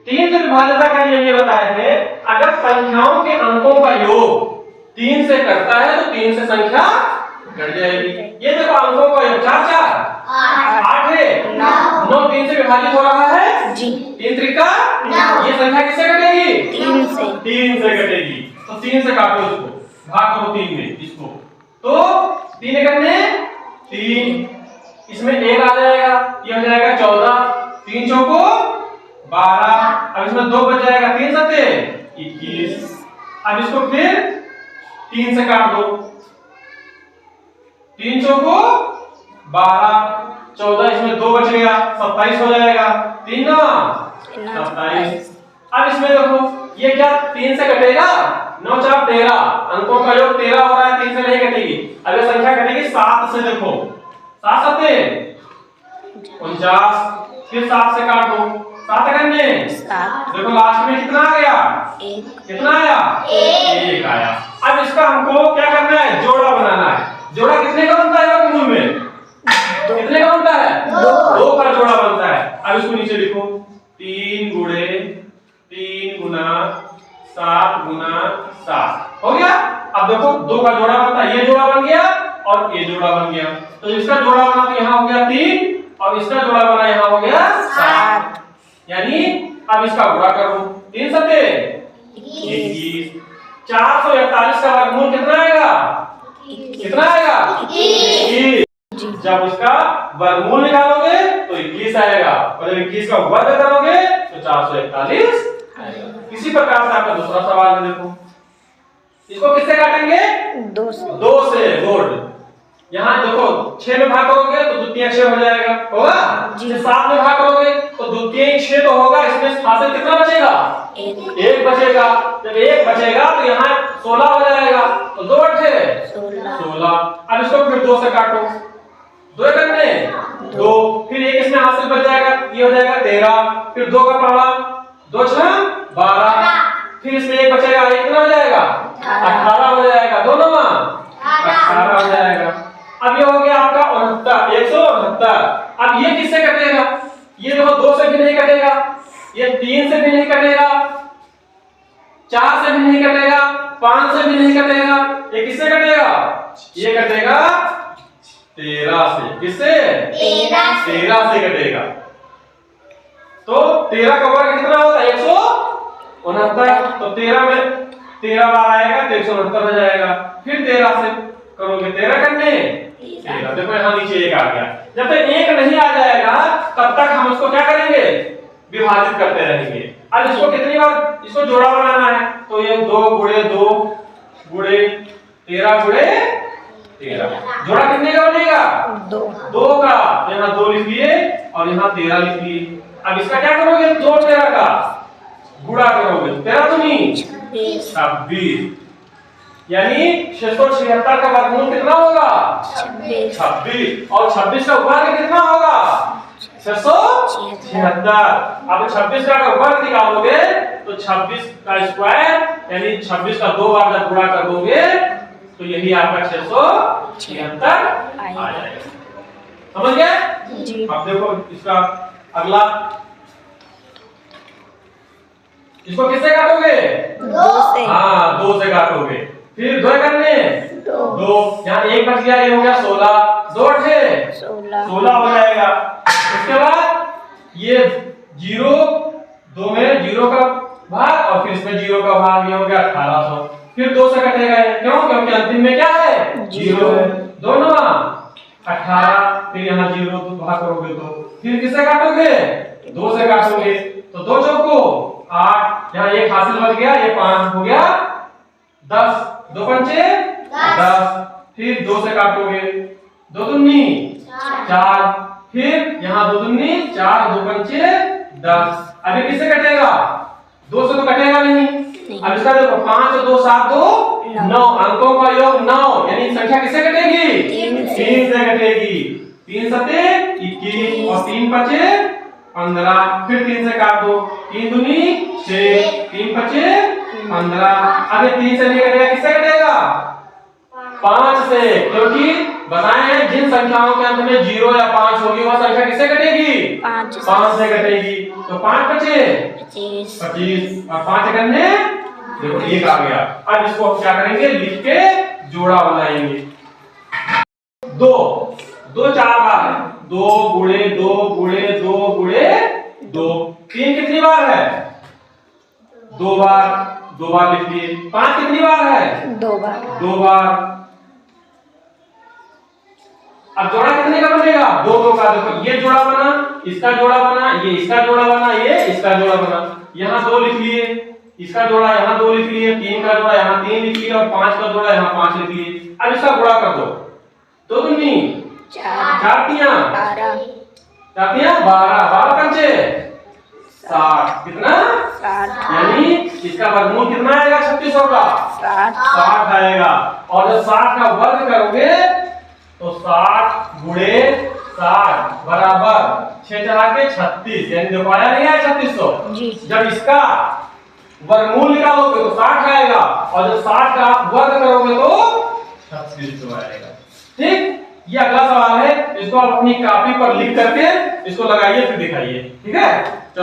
3 से विभाज्यता का नियम ये बताए थे, अगर संख्याओं के अंकों का योग 3 से कटता है तो 3 से संख्या कट जाएगी। ये देखो अंकों का योग 4 4 8 है 9 3 से विभाजित हो रहा है जी 3 त्रिका 9। ये संख्या किससे कटेगी? 3 से कटेगी। तो 3 से काटो इसको, भाग करो 3 में इसको, तो 3 करने 3, इसमें 1 आ जाएगा, ये हो जाएगा 14, 3 चौको 12, अब इसमें 2 बच जाएगा, 3 सत्ते 21। अब इसको फिर 3 से काट दो, 3 चौको 12, 14, इसमें 2 बच गया, 27 हो जाएगा, 3 9 27। अब इसमें देखो ये क्या 3 से कटेगा? 9 4 13, अंकों का योग 13 हो रहा है, 3 से नहीं कटेगी। अब ये संख्या कटेगी 7 से, देखो 7 सत्ते 49, फिर 7 से काट दो, 7 करने 7 देखो लास्ट में कितना आ गया? 1 कितना आया? 1 आया। अब इसका हमको क्या करना है? जोड़ा बनाना है। जोड़ा कितने का बनता है वर्गमूल में? कितने का बनता है? 2 का जोड़ा बनता है। अब इसको नीचे लिखो, 3 गुणे 3 गुना 7 गुना 7 हो गया। अब देखो 2 का जोड़ा बनता है, ये जोड़ा बन गया और ये जोड़ा बन गया, तो इसका जोड़ा बना तो यहाँ हो गया 3 और इसका जोड़ा बना यहाँ हो गया 7। यानी अब इसका गुणा करो, 3 सत्ते 21, 441 का वर्गमूल कितना आएगा? कितना आएगा? 21। जब इसका वर्गमूल निकालोगे तो 21 आएगा और जब 21 का वर्ग करोगे तो 441 आएगा। इसी प्रकार से आपका दूसरा सवाल है, देखो इसको किससे काटेंगे? 2 से 2 से गुड। यहाँ देखो 6 में भाग करोगे तो द्वितीय 6 हो जाएगा, होगा? 7 में भाग करोगे तो द्वितीय 6 तो होगा, इसमें हासिल कितना बचेगा? 1 बचेगा। जब 1 बचेगा तो यहाँ 16 हो जाएगा, तो 2 8 16। अब इसको फिर 2 से काटो, 2 करने 2, फिर 1 इसमें हासिल बच जाएगा, ये हो जाएगा 13, फिर 2 का पहाड़ा 2 6 12, फिर इसमें 1 बचेगा, 1 कितना हो जाएगा? 18 हो जाएगा, दोनों में 18 हो जाएगा। अब ये हो गया आपका 169। अब ये किससे कटेगा? ये देखो 2 से भी नहीं कटेगा, ये 3 से भी नहीं कटेगा, 4 से भी नहीं कटेगा, 5 से भी नहीं कटेगा, ये किससे कटेगा? ये कटेगा 13 से। किससे? 13 से कटेगा। तो 13 का वर्ग कितना होगा? 169। तो 13 में 13 बार आएगा तो 169 हो जाएगा। फिर 13 से करोगे, 13 करने 13, देखो यहाँ नीचे 1 आ गया। जब तक 1 नहीं आ जाएगा तब तक हम उसको क्या करेंगे? विभाजित करते रहेंगे। अब इसको कितनी बार इसको जोड़ा बनाना है, तो ये 2 गुणे 2 गुणे 13 गुणे 13, जोड़ा कितने का बनेगा? 2 का। यहाँ 2 लिख लिए और यहाँ 13 लिख लिए। अब इसका क्या करोगे? 2 13 का गुणा करोगे, 13 दूनी 26, यानी 676 का वर्गमूल कितना होगा? 26। और 26 का वर्ग कितना होगा? 676। अब 26 का वर्ग निकालोगे तो 26 का स्क्वायर यानी 26 का 2 बार जब गुणा कर दोगे तो यही आपका 676 आ जाएगा। समझ गए? अब देखो इसका अगला, इसको किससे काटोगे? 2 से। हाँ 2 से काटोगे, फिर 2 करने 2, यहाँ 1 बच गया, ये हो गया 16, 2 8 16 हो जाएगा। उसके बाद ये 0 2 में 0 का भाग और फिर इसमें 0 का भाग, ये हो गया 1800। फिर 2 से कटेगा, क्यों? क्योंकि अंतिम में क्या है? 0 है, दोनों 18, फिर यहाँ 0 तो भाग करोगे तो फिर किससे काटोगे? 2 से काटोगे, तो 2 चौको 8, यहाँ 1 हासिल बच गया, ये 5 हो गया 10, 2 पंचे 10, फिर 2 से काटोगे, 2 दूनी 4, फिर यहाँ 2 दूनी 4, 2 पंचे 10। अभी किससे कटेगा? 2 से तो कटेगा नहीं। अब इसका देखो 5 और 2 7 2 9, अंकों का योग 9, यानी संख्या किससे कटेगी? 3 से कटेगी। 3 सत्ते 21 और 3 पचे 15, फिर 3 से काट दो, 3 दूनी 6, 3 पचे 15। अब ये 3 से नहीं कटेगा, किससे कटेगा? 5 से, क्योंकि बताए हैं जिन संख्याओं के अंत में 0 या 5 होगी वह संख्या किससे कटेगी? 5 से कटेगी। तो 5 बचे 25 और 5 करने देखो 1 आ गया। अब इसको हम क्या करेंगे, लिख के जोड़ा बनाएंगे। 2 2 4 बार है, 2 गुणे 2 गुणे 2 गुणे 2। 3 कितनी बार है? 2 बार, 2 बार लिख लिए। 5 कितनी बार है? 2 बार। 2 बार। अब जोड़ा कितने का बनेगा? 2 2 का। देखो ये जोड़ा बना, इसका जोड़ा बना, ये इसका जोड़ा बना, ये इसका जोड़ा बना। यहाँ 2 लिख लिए, इसका जोड़ा यहाँ 2 लिख लिए, 3 का जोड़ा यहाँ 3 लिख लिए और 5 का जोड़ा यहाँ 5 लिख लिए। अब इसका गुणा कर दो। 2 दूनी 4 तिया 12 4 तिया 12, 12 पंचे 60। कितना? 60। यानी इसका वर्गमूल कितना आएगा 3600 का? 60 आएगा। और जब 60 का वर्ग करोगे तो 60 गुणे 60 बराबर 6 चढ़ा के 36, यानी देखो आया नहीं आया 3600 जी। जब इसका वर्गमूल निकालोगे तो 60 आएगा और जब 60 का वर्ग करोगे तो 3600 आएगा। ठीक, ये अगला सवाल है, इसको आप अपनी कॉपी पर लिख करके इसको लगाइए फिर दिखाइए। ठीक है।